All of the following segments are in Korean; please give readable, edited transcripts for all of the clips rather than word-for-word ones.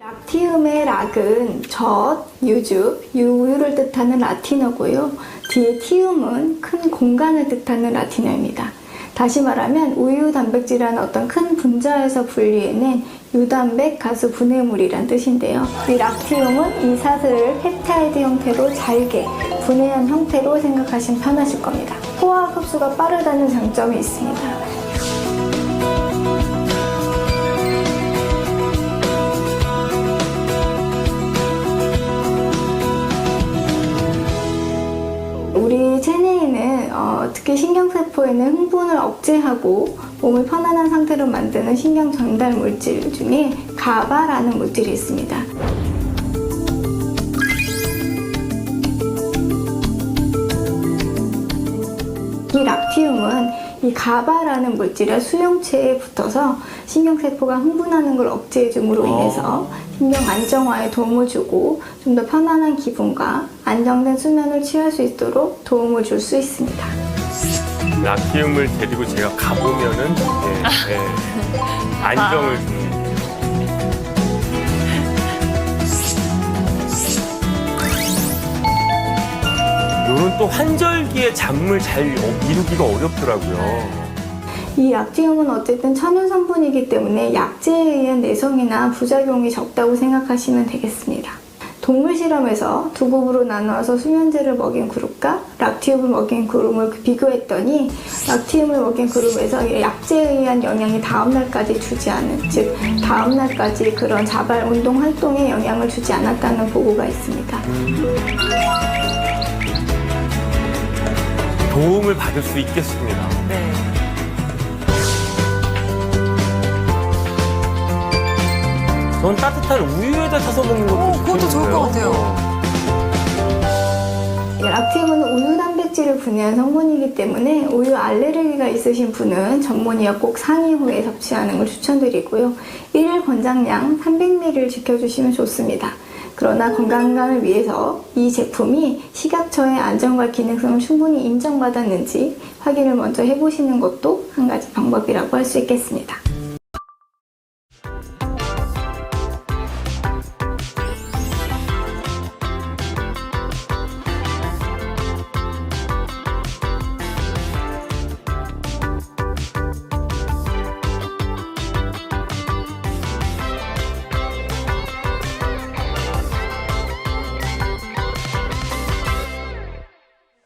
락티움의 락은 젖, 유즙, 우유를 뜻하는 라틴어고요. 뒤에 티움은 큰 공간을 뜻하는 라틴어입니다. 다시 말하면 우유 단백질이라는 어떤 큰 분자에서 분리해낸 유단백 가수 분해물이란 뜻인데요. 이 락티움은 이 사슬을 펩타이드 형태로 잘게 분해한 형태로 생각하시면 편하실 겁니다. 소화 흡수가 빠르다는 장점이 있습니다. 우리 체내에는 특히 신경세포에는 흥분을 억제하고 몸을 편안한 상태로 만드는 신경 전달 물질 중에 가바라는 물질이 있습니다. 이 락티움은 이 가바라는 물질이 수용체에 붙어서 신경세포가 흥분하는 걸 억제해줌으로 인해서 신경 안정화에 도움을 주고 좀 더 편안한 기분과 안정된 수면을 취할 수 있도록 도움을 줄 수 있습니다. 락티움을 데리고 제가 가보면은 안정을 줍니다. 요런 또 환절기에 잠을 잘 이루기가 어렵더라고요. 이 락티움은 어쨌든 천연 성분이기 때문에 약제에 의한 내성이나 부작용이 적다고 생각하시면 되겠습니다. 동물 실험에서 두 그룹으로 나누어서 수면제를 먹인 그룹과 락티움을 먹인 그룹을 비교했더니 락티움을 먹인 그룹에서 약제에 의한 영향이 다음날까지 주지 않은, 즉 다음날까지 그런 자발 운동 활동에 영향을 주지 않았다는 보고가 있습니다. 도움을 받을 수 있겠습니다. 네. 전 따뜻한 우유에다 타서 먹는 것도 그것도 좋을 것 같아요. 락티움은 우유 단백질을 분해한 성분이기 때문에 우유 알레르기가 있으신 분은 전문의와 꼭 상의 후에 섭취하는 걸 추천드리고요. 1일 권장량 300ml를 지켜주시면 좋습니다. 그러나 건강을 위해서 이 제품이 식약처의 안전과 기능성을 충분히 인정받았는지 확인을 먼저 해보시는 것도 한 가지 방법이라고 할 수 있겠습니다.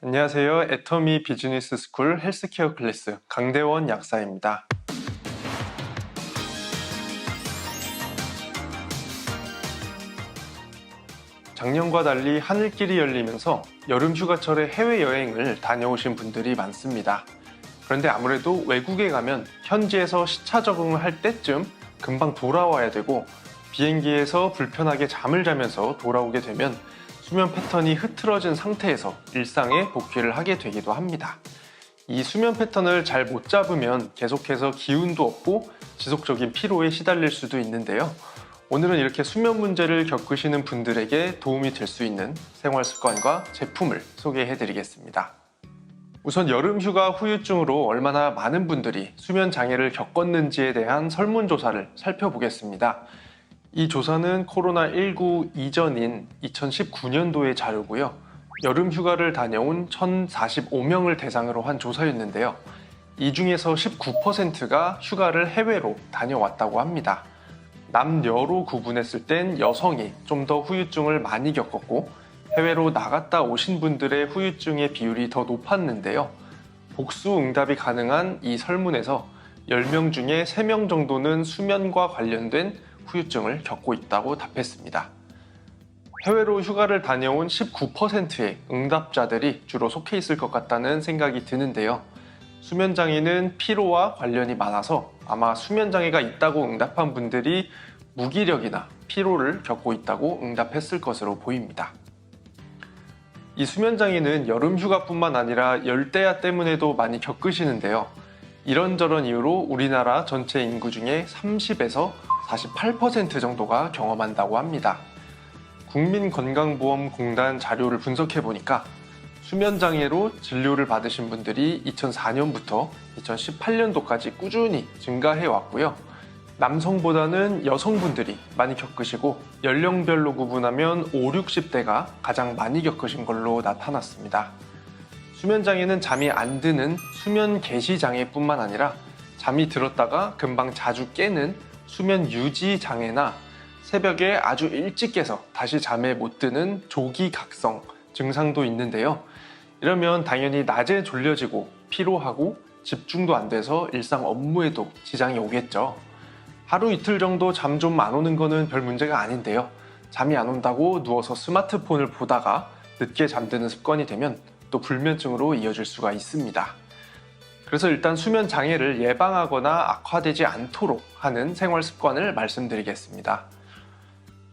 안녕하세요. 애터미 비즈니스 스쿨 헬스케어 클래스 강대원 약사입니다. 작년과 달리 하늘길이 열리면서 여름 휴가철에 해외여행을 다녀오신 분들이 많습니다. 그런데 아무래도 외국에 가면 현지에서 시차 적응을 할 때쯤 금방 돌아와야 되고 비행기에서 불편하게 잠을 자면서 돌아오게 되면 수면 패턴이 흐트러진 상태에서 일상에 복귀를 하게 되기도 합니다. 이 수면 패턴을 잘 못 잡으면 계속해서 기운도 없고 지속적인 피로에 시달릴 수도 있는데요. 오늘은 이렇게 수면 문제를 겪으시는 분들에게 도움이 될 수 있는 생활 습관과 제품을 소개해 드리겠습니다. 우선 여름 휴가 후유증으로 얼마나 많은 분들이 수면 장애를 겪었는지에 대한 설문조사를 살펴보겠습니다. 이 조사는 코로나19 이전인 2019년도의 자료고요. 여름 휴가를 다녀온 1,045명을 대상으로 한 조사였는데요. 이 중에서 19%가 휴가를 해외로 다녀왔다고 합니다. 남녀로 구분했을 땐 여성이 좀 더 후유증을 많이 겪었고 해외로 나갔다 오신 분들의 후유증의 비율이 더 높았는데요. 복수 응답이 가능한 이 설문에서 10명 중에 3명 정도는 수면과 관련된 후유증을 겪고 있다고 답했습니다. 해외로 휴가를 다녀온 19%의 응답자들이 주로 속해 있을 것 같다는 생각이 드는데요. 수면장애는 피로와 관련이 많아서 아마 수면장애가 있다고 응답한 분들이 무기력이나 피로를 겪고 있다고 응답했을 것으로 보입니다. 이 수면장애는 여름 휴가뿐만 아니라 열대야 때문에도 많이 겪으시는데요. 이런저런 이유로 우리나라 전체 인구 중에 30에서 48% 정도가 경험한다고 합니다. 국민건강보험공단 자료를 분석해보니까 수면장애로 진료를 받으신 분들이 2004년부터 2018년도까지 꾸준히 증가해 왔고요. 남성보다는 여성분들이 많이 겪으시고 연령별로 구분하면 5, 60대가 가장 많이 겪으신 걸로 나타났습니다. 수면장애는 잠이 안 드는 수면 개시장애뿐만 아니라 잠이 들었다가 금방 자주 깨는 수면 유지 장애나 새벽에 아주 일찍 깨서 다시 잠에 못 드는 조기각성 증상도 있는데요. 이러면 당연히 낮에 졸려지고 피로하고 집중도 안 돼서 일상 업무에도 지장이 오겠죠. 하루 이틀 정도 잠 좀 안 오는 거는 별 문제가 아닌데요. 잠이 안 온다고 누워서 스마트폰을 보다가 늦게 잠드는 습관이 되면 또 불면증으로 이어질 수가 있습니다. 그래서 일단 수면 장애를 예방하거나 악화되지 않도록 하는 생활 습관을 말씀드리겠습니다.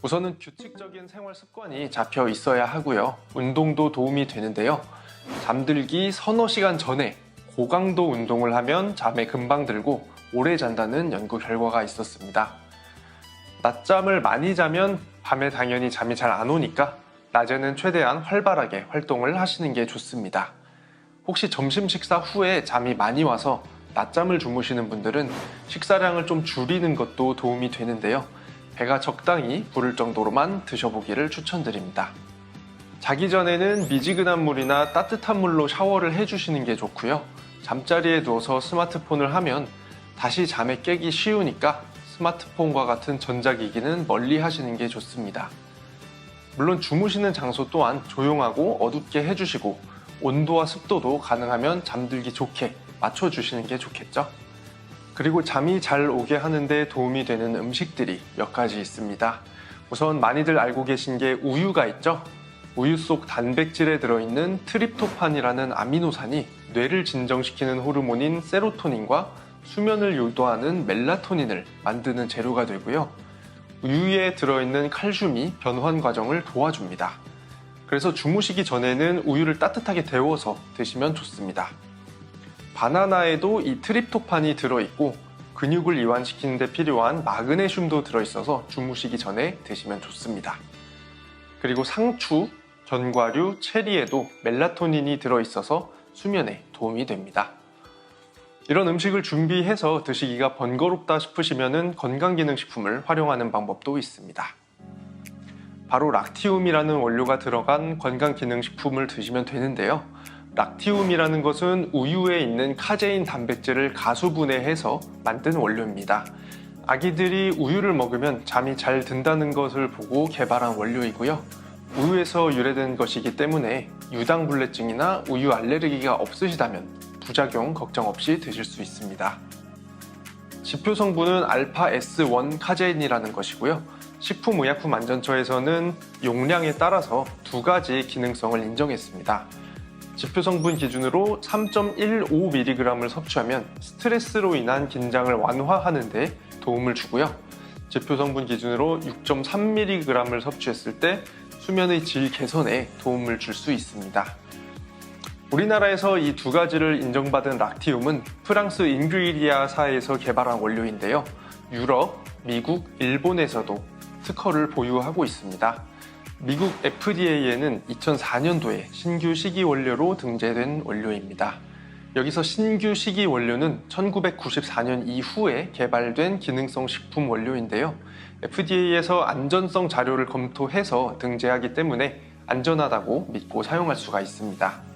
우선은 규칙적인 생활 습관이 잡혀 있어야 하고요. 운동도 도움이 되는데요. 잠들기 서너 시간 전에 고강도 운동을 하면 잠에 금방 들고 오래 잔다는 연구 결과가 있었습니다. 낮잠을 많이 자면 밤에 당연히 잠이 잘 안 오니까 낮에는 최대한 활발하게 활동을 하시는 게 좋습니다. 혹시 점심 식사 후에 잠이 많이 와서 낮잠을 주무시는 분들은 식사량을 좀 줄이는 것도 도움이 되는데요. 배가 적당히 부를 정도로만 드셔보기를 추천드립니다. 자기 전에는 미지근한 물이나 따뜻한 물로 샤워를 해주시는 게 좋고요. 잠자리에 누워서 스마트폰을 하면 다시 잠에 깨기 쉬우니까 스마트폰과 같은 전자기기는 멀리 하시는 게 좋습니다. 물론 주무시는 장소 또한 조용하고 어둡게 해주시고 온도와 습도도 가능하면 잠들기 좋게 맞춰주시는 게 좋겠죠. 그리고 잠이 잘 오게 하는데 도움이 되는 음식들이 몇 가지 있습니다. 우선 많이들 알고 계신 게 우유가 있죠. 우유 속 단백질에 들어있는 트립토판이라는 아미노산이 뇌를 진정시키는 호르몬인 세로토닌과 수면을 유도하는 멜라토닌을 만드는 재료가 되고요. 우유에 들어있는 칼슘이 변환 과정을 도와줍니다. 그래서 주무시기 전에는 우유를 따뜻하게 데워서 드시면 좋습니다. 바나나에도 이 트립토판이 들어있고 근육을 이완시키는 데 필요한 마그네슘도 들어있어서 주무시기 전에 드시면 좋습니다. 그리고 상추, 견과류, 체리에도 멜라토닌이 들어있어서 수면에 도움이 됩니다. 이런 음식을 준비해서 드시기가 번거롭다 싶으시면 건강기능식품을 활용하는 방법도 있습니다. 바로 락티움이라는 원료가 들어간 건강기능식품을 드시면 되는데요. 락티움이라는 것은 우유에 있는 카제인 단백질을 가수분해해서 만든 원료입니다. 아기들이 우유를 먹으면 잠이 잘 든다는 것을 보고 개발한 원료이고요. 우유에서 유래된 것이기 때문에 유당불내증이나 우유 알레르기가 없으시다면 부작용 걱정 없이 드실 수 있습니다. 지표 성분은 알파 S1 카제인이라는 것이고요. 식품의약품안전처에서는 용량에 따라서 두 가지 기능성을 인정했습니다. 지표 성분 기준으로 3.15mg을 섭취하면 스트레스로 인한 긴장을 완화하는 데 도움을 주고요. 지표 성분 기준으로 6.3mg을 섭취했을 때 수면의 질 개선에 도움을 줄 수 있습니다. 우리나라에서 이 두 가지를 인정받은 락티움은 프랑스 인그리디아사에서 개발한 원료인데요. 유럽, 미국, 일본에서도 특허를 보유하고 있습니다. 미국 FDA에는 2004년도에 신규 식이 원료로 등재된 원료입니다. 여기서 신규 식이 원료는 1994년 이후에 개발된 기능성 식품 원료인데요. FDA에서 안전성 자료를 검토해서 등재하기 때문에 안전하다고 믿고 사용할 수가 있습니다.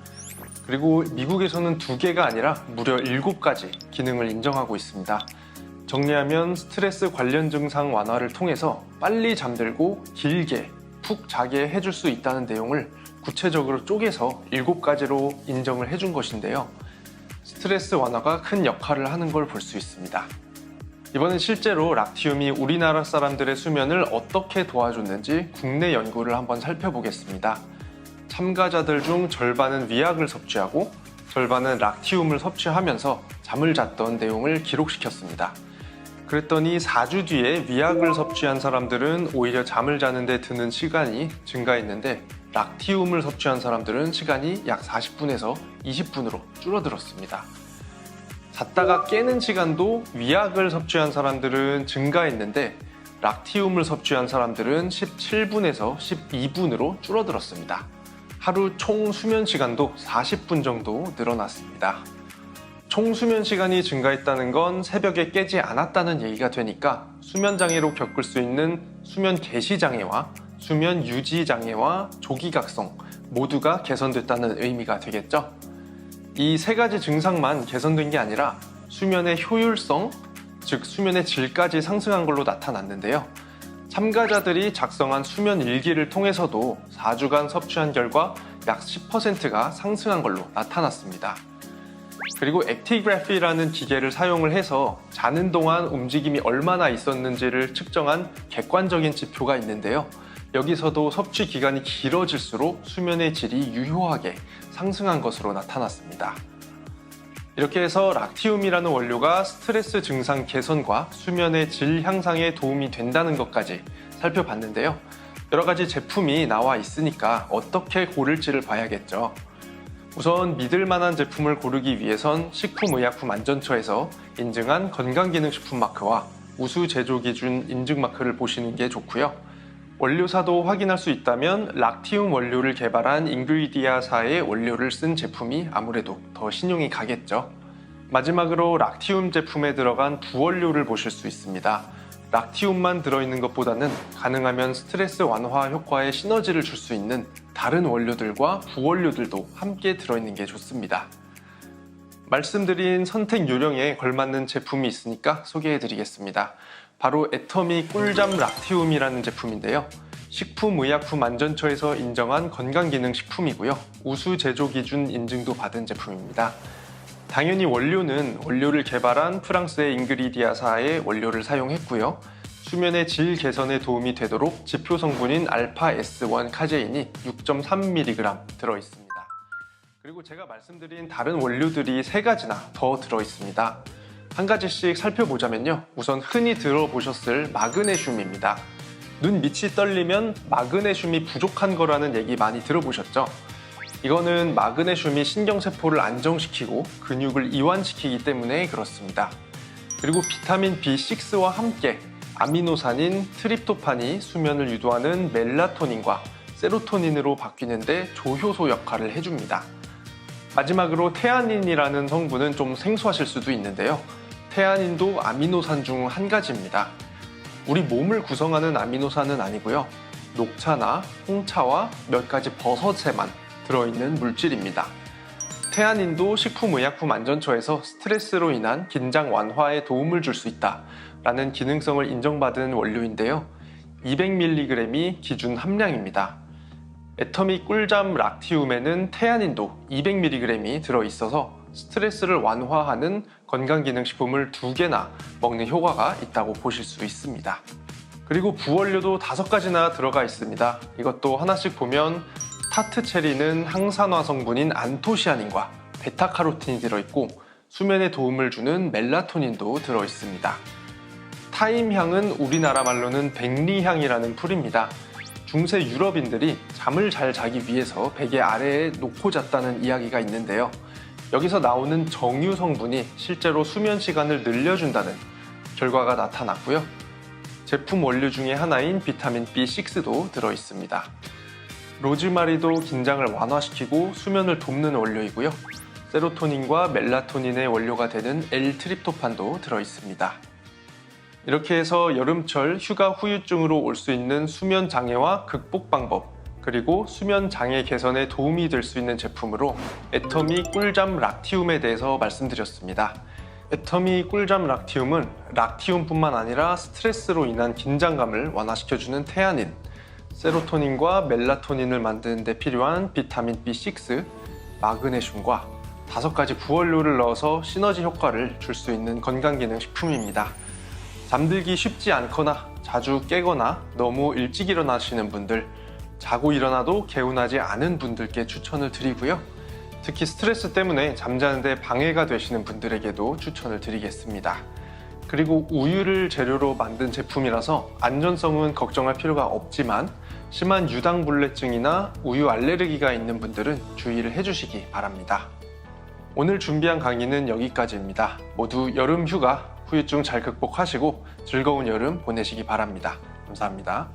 그리고 미국에서는 2개가 아니라 무려 7가지 기능을 인정하고 있습니다. 정리하면 스트레스 관련 증상 완화를 통해서 빨리 잠들고 길게 푹 자게 해줄 수 있다는 내용을 구체적으로 쪼개서 7가지로 인정을 해준 것인데요. 스트레스 완화가 큰 역할을 하는 걸 볼 수 있습니다. 이번엔 실제로 락티움이 우리나라 사람들의 수면을 어떻게 도와줬는지 국내 연구를 한번 살펴보겠습니다. 참가자들 중 절반은 위약을 섭취하고 절반은 락티움을 섭취하면서 잠을 잤던 내용을 기록시켰습니다. 그랬더니 4주 뒤에 위약을 섭취한 사람들은 오히려 잠을 자는데 드는 시간이 증가했는데 락티움을 섭취한 사람들은 시간이 약 40분에서 20분으로 줄어들었습니다. 잤다가 깨는 시간도 위약을 섭취한 사람들은 증가했는데 락티움을 섭취한 사람들은 17분에서 12분으로 줄어들었습니다. 하루 총 수면 시간도 40분 정도 늘어났습니다. 총 수면 시간이 증가했다는 건 새벽에 깨지 않았다는 얘기가 되니까 수면 장애로 겪을 수 있는 수면 개시 장애와 수면 유지 장애와 조기각성 모두가 개선됐다는 의미가 되겠죠. 이 세 가지 증상만 개선된 게 아니라 수면의 효율성, 즉 수면의 질까지 상승한 걸로 나타났는데요. 참가자들이 작성한 수면 일기를 통해서도 4주간 섭취한 결과 약 10%가 상승한 걸로 나타났습니다. 그리고 액티그래피라는 기계를 사용을 해서 자는 동안 움직임이 얼마나 있었는지를 측정한 객관적인 지표가 있는데요. 여기서도 섭취 기간이 길어질수록 수면의 질이 유효하게 상승한 것으로 나타났습니다. 이렇게 해서 락티움이라는 원료가 스트레스 증상 개선과 수면의 질 향상에 도움이 된다는 것까지 살펴봤는데요. 여러 가지 제품이 나와 있으니까 어떻게 고를지를 봐야겠죠. 우선 믿을 만한 제품을 고르기 위해선 식품의약품안전처에서 인증한 건강기능식품 마크와 우수 제조 기준 인증 마크를 보시는 게 좋고요. 원료사도 확인할 수 있다면 락티움 원료를 개발한 잉그리디아사의 원료를 쓴 제품이 아무래도 더 신용이 가겠죠. 마지막으로 락티움 제품에 들어간 부원료를 보실 수 있습니다. 락티움만 들어있는 것보다는 가능하면 스트레스 완화 효과에 시너지를 줄 수 있는 다른 원료들과 부원료들도 함께 들어있는 게 좋습니다. 말씀드린 선택 요령에 걸맞는 제품이 있으니까 소개해드리겠습니다. 바로 애터미 꿀잠 락티움이라는 제품인데요. 식품의약품안전처에서 인정한 건강기능식품이고요. 우수 제조 기준 인증도 받은 제품입니다. 당연히 원료는 원료를 개발한 프랑스의 잉그리디아사의 원료를 사용했고요. 수면의 질 개선에 도움이 되도록 지표 성분인 알파 S1 카제인이 6.3mg 들어있습니다. 그리고 제가 말씀드린 다른 원료들이 3가지나 더 들어있습니다. 한 가지씩 살펴보자면요. 우선 흔히 들어보셨을 마그네슘입니다. 눈 밑이 떨리면 마그네슘이 부족한 거라는 얘기 많이 들어보셨죠? 이거는 마그네슘이 신경세포를 안정시키고 근육을 이완시키기 때문에 그렇습니다. 그리고 비타민 B6와 함께 아미노산인 트립토판이 수면을 유도하는 멜라토닌과 세로토닌으로 바뀌는데 조효소 역할을 해줍니다. 마지막으로 테아닌이라는 성분은 좀 생소하실 수도 있는데요. 테아닌도 아미노산 중 한 가지입니다. 우리 몸을 구성하는 아미노산은 아니고요. 녹차나 홍차와 몇 가지 버섯에만 들어있는 물질입니다. 테아닌도 식품의약품안전처에서 스트레스로 인한 긴장 완화에 도움을 줄 수 있다라는 기능성을 인정받은 원료인데요. 200mg이 기준 함량입니다. 애터미 꿀잠 락티움에는 테아닌도 200mg이 들어있어서 스트레스를 완화하는 건강기능식품을 2개나 먹는 효과가 있다고 보실 수 있습니다. 그리고 부원료도 5가지나 들어가 있습니다. 이것도 하나씩 보면 타트 체리는 항산화 성분인 안토시아닌과 베타카로틴이 들어있고 수면에 도움을 주는 멜라토닌도 들어있습니다. 타임향은 우리나라 말로는 백리향이라는 풀입니다. 중세 유럽인들이 잠을 잘 자기 위해서 베개 아래에 놓고 잤다는 이야기가 있는데요. 여기서 나오는 정유 성분이 실제로 수면 시간을 늘려준다는 결과가 나타났고요. 제품 원료 중에 하나인 비타민 B6도 들어있습니다. 로즈마리도 긴장을 완화시키고 수면을 돕는 원료이고요. 세로토닌과 멜라토닌의 원료가 되는 L-트립토판도 들어있습니다. 이렇게 해서 여름철 휴가 후유증으로 올 수 있는 수면 장애와 극복 방법, 그리고 수면 장애 개선에 도움이 될 수 있는 제품으로 애터미 꿀잠 락티움에 대해서 말씀드렸습니다. 애터미 꿀잠 락티움은 락티움뿐만 아니라 스트레스로 인한 긴장감을 완화시켜주는 테아닌, 세로토닌과 멜라토닌을 만드는 데 필요한 비타민 B6, 마그네슘과 5가지 부원료를 넣어서 시너지 효과를 줄 수 있는 건강기능식품입니다. 잠들기 쉽지 않거나 자주 깨거나 너무 일찍 일어나시는 분들, 자고 일어나도 개운하지 않은 분들께 추천을 드리고요. 특히 스트레스 때문에 잠자는데 방해가 되시는 분들에게도 추천을 드리겠습니다. 그리고 우유를 재료로 만든 제품이라서 안전성은 걱정할 필요가 없지만 심한 유당불내증이나 우유 알레르기가 있는 분들은 주의를 해주시기 바랍니다. 오늘 준비한 강의는 여기까지입니다. 모두 여름 휴가 후유증 잘 극복하시고 즐거운 여름 보내시기 바랍니다. 감사합니다.